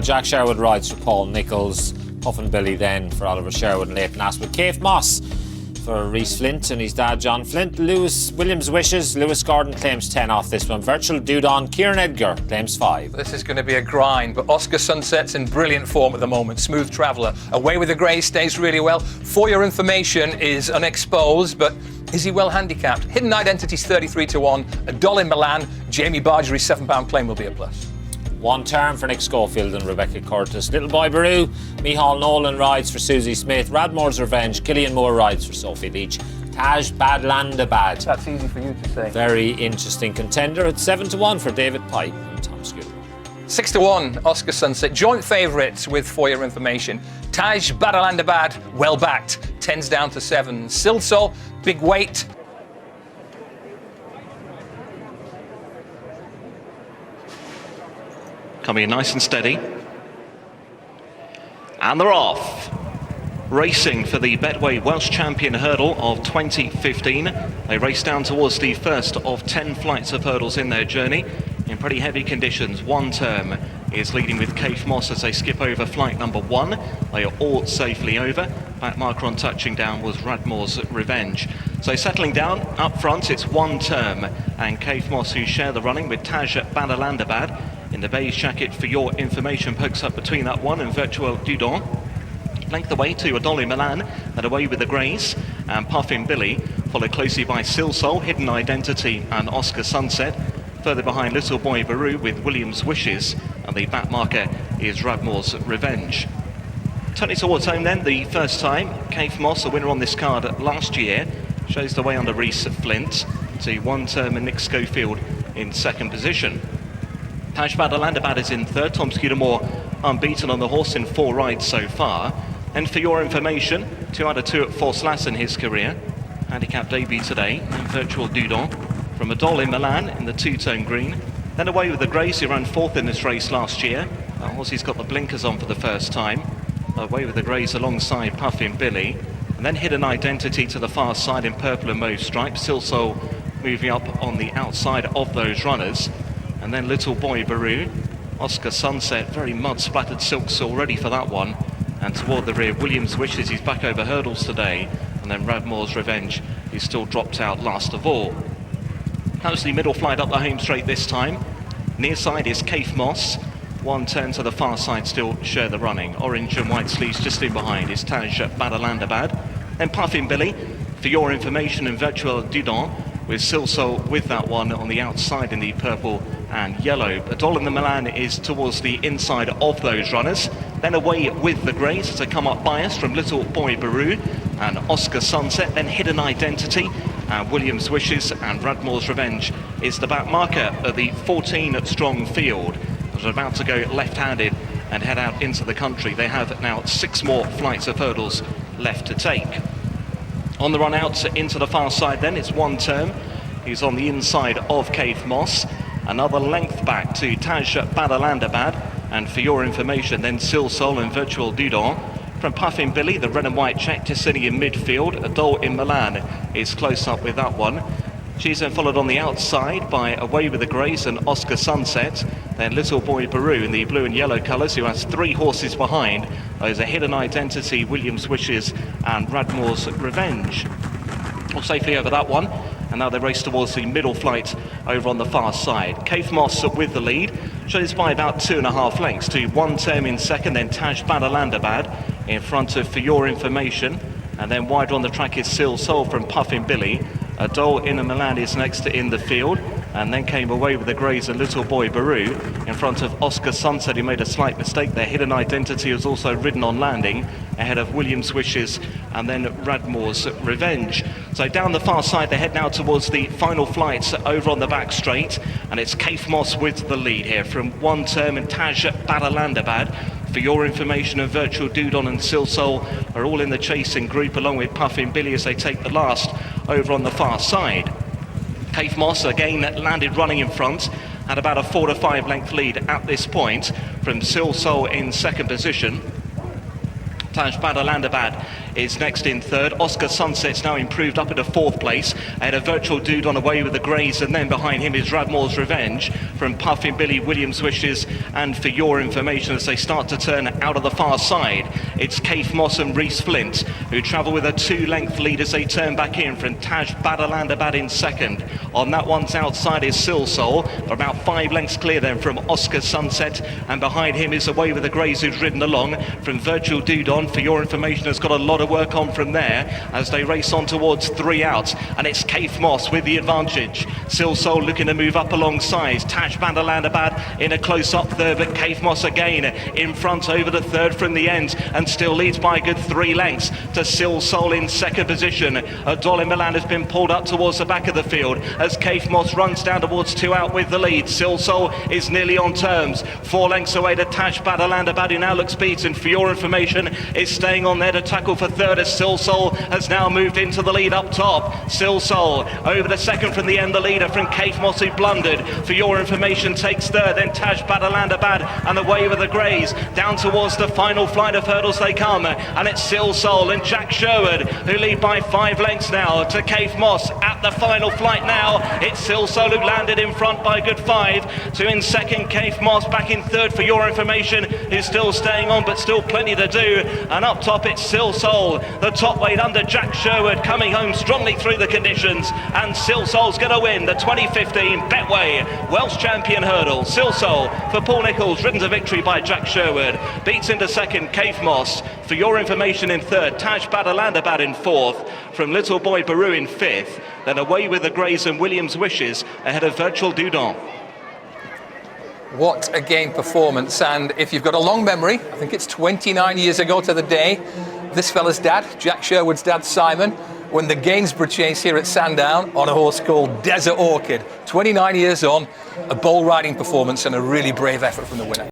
Jack Sherwood rides for Paul Nichols. Puffin Billy then for Oliver Sherwood and Leighton Aswood. Kayf Moss for Rhys Flint and his dad John Flint. Lewis Williams wishes. Lewis Gordon claims 10 off this one. Virtual Dudon. Kieran Edgar claims 5. This is going to be a grind, but Oscar Sunset's in brilliant form at the moment. Smooth traveller. Away with the Grey stays really well. Foryourinformation is unexposed, but is he well handicapped? Hidden Identity's 33-1. A doll in Milan. Jamie Bargery's £7 claim will be a plus. One term for Nick Schofield and Rebecca Curtis. Little Boy Baru, Micheál Nolan rides for Susie Smith. Radmore's Revenge, Killian Moore rides for Sophie Leach. Taj Badalandabad. That's easy for you to say. Very interesting contender at 7-1 for David Pipe and Tom Scooter. 6-1, Oscar Sunset. Joint favourites with Foryourinformation. Taj Badalandabad, well backed. 10's down to 7. Silsol, big weight. Coming in nice and steady. And they're off. Racing for the Betway Welsh Champion Hurdle of 2015. They race down towards the first of 10 flights of hurdles in their journey. In pretty heavy conditions. One term is leading with Kayf Moss as they skip over flight number 1. They are all safely over. Back marker on touching down was Radmore's Revenge. So settling down, up front it's One Term and Kayf Moss who share the running with Taj Badalandabad. In the beige jacket for your information, pokes up between that one and Virtual Dudon. Length away to a doll in Milan and away with the Greys. And Puffin Billy, followed closely by Silsol, Hidden Identity and Oscar Sunset. Further behind Little Boy Baru with Williams Wishes. And the back marker is Radmore's Revenge. Turning towards home then, the first time. Kayf Moss, a winner on this card last year, shows the way under Rhys Flint to One Term and Nick Schofield in second position. Taj Badalandabad is in third. Tom Scooter unbeaten on the horse in 4 rides so far. And for your information, 2 out of 2 at Ffos in his career. Handicap debut today, and Virtual Dudon from a doll in Milan in the 2-tone green. Then away with the Greys, who ran 4th in this race last year. Horsey's got the blinkers on for the first time. Away with the Greys alongside Puffin Billy. And then Hidden Identity to the far side in purple and mauve stripes. Silsol moving up on the outside of those runners. And then Little Boy Baru, Oscar Sunset, very mud-splattered Silsol ready for that one. And toward the rear, Williams Wishes, he's back over hurdles today. And then Radmore's Revenge, who's still dropped out last of all. How's the middle flight up the home straight this time? Near side is Kayf Moss. One turn to the far side, still share the running. Orange and white sleeves just in behind is Taj Badalandabad. Then Puffin Billy, for your information, and Virtual Dudon, with Silsol with that one on the outside in the purple and yellow. A doll in the Milan is towards the inside of those runners. Then away with the Greys as they come up biased from Little Boy Baru and Oscar Sunset. Then Hidden Identity and Williams Wishes and Radmore's Revenge is the back marker of the 14-strong field. They're about to go left-handed and head out into the country. They have now 6 more flights of hurdles left to take. On the run out into the far side then, it's One Term. He's on the inside of Kayf Moss. Another length back to Taj Badalandabad. And for your information, then Silsol and Virtual Dudon. From Puffin Billy, the red and white check just sitting in midfield. A doll in Milan is close up with that one. She's then followed on the outside by Away with the Greys and Oscar Sunset. Then Little Boy Baru in the blue and yellow colours, who has 3 horses behind. There's a Hidden Identity, Williams Wishes and Radmore's Revenge. All safely over that one. And now they race towards the middle flight over on the far side. Kayf Moss with the lead, shows by about 2.5 lengths to One Term in second, then Taj Badalandabad in front of For Your Information. And then wider on the track is Silsol from Puffin Billy. A doll in a Milan is next to in the field, and then came away with the Greys and Little Boy Baru in front of Oscar Sunset, who made a slight mistake there. Hidden Identity was also ridden on landing ahead of Williams Wishes and then Radmore's Revenge. So down the far side they head now towards the final flights over on the back straight, and it's Kayf Moss with the lead here from One Term and Taj Badalandabad. For your information, and Virtual Dudon and Silsol are all in the chasing group along with Puffin Billy as they take the last over on the far side. Kayf Moss again landed running in front, had about a 4 to 5 length lead at this point from Silsol in second position. Taj Badalandabad is next in third. Oscar Sunset's now improved up into fourth place. Ahead of Virtual Dude on away with the Greys, and then behind him is Radmore's Revenge from Puffin Billy, Williams Wishes And for your information, as they start to turn out of the far side, it's Kayf and Reese Flint who travel with a 2-length lead as they turn back in from Badalandabad in second. On that one's outside is Silsol. They're about 5 lengths clear then from Oscar Sunset, and behind him is Away with the Greys, who's ridden along from Virtual Dudon. For your information, has got a lot of work on from there as they race on towards 3 out, and it's Kayf with the advantage. Silsol looking to move up alongside Badalandabad in a close-up third, but Kayf again in front over the third from the end, and still leads by a good 3 lengths to Silsol in second position. Dolly Milan has been pulled up towards the back of the field as Kayf runs down towards 2 out with the lead. Silsol is nearly on terms, 4 lengths away to Badalandabad, who now looks beaten. For your information, is staying on there to tackle for third as Silsol has now moved into the lead up top. Silsol over the second from the end, the leader from Kayf who blundered. For your information, takes third, then Badalandabad and Away with the Greys. Down towards the final flight of hurdles they come, and it's Silsol and Jack Sherwood who lead by 5 lengths now to Kayf at the final flight now. It's Silsol who landed in front by a good 5, to in second Kayf back in third. For your information, who's still staying on but still plenty to do, and up top it's Silsol, the top weight under Jack Sherwood, coming home strongly through the conditions, and Silsol's going to win the 2015 Betway Welsh Champion Hurdle. Silsol for Paul Nicholls, ridden to victory by Jack Sherwood, beats into second Kayf. For your information in third, Badalandabad in fourth, from Little Boy Baru in fifth, then Away with the Greys and Williams Wishes ahead of Virtual Dudon. What a game performance, and if you've got a long memory, I think it's 29 years ago to the day, this fella's dad, Jack Sherwood's dad Simon, won the Gainsborough Chase here at Sandown on a horse called Desert Orchid. 29 years on, a bull riding performance and a really brave effort from the winner.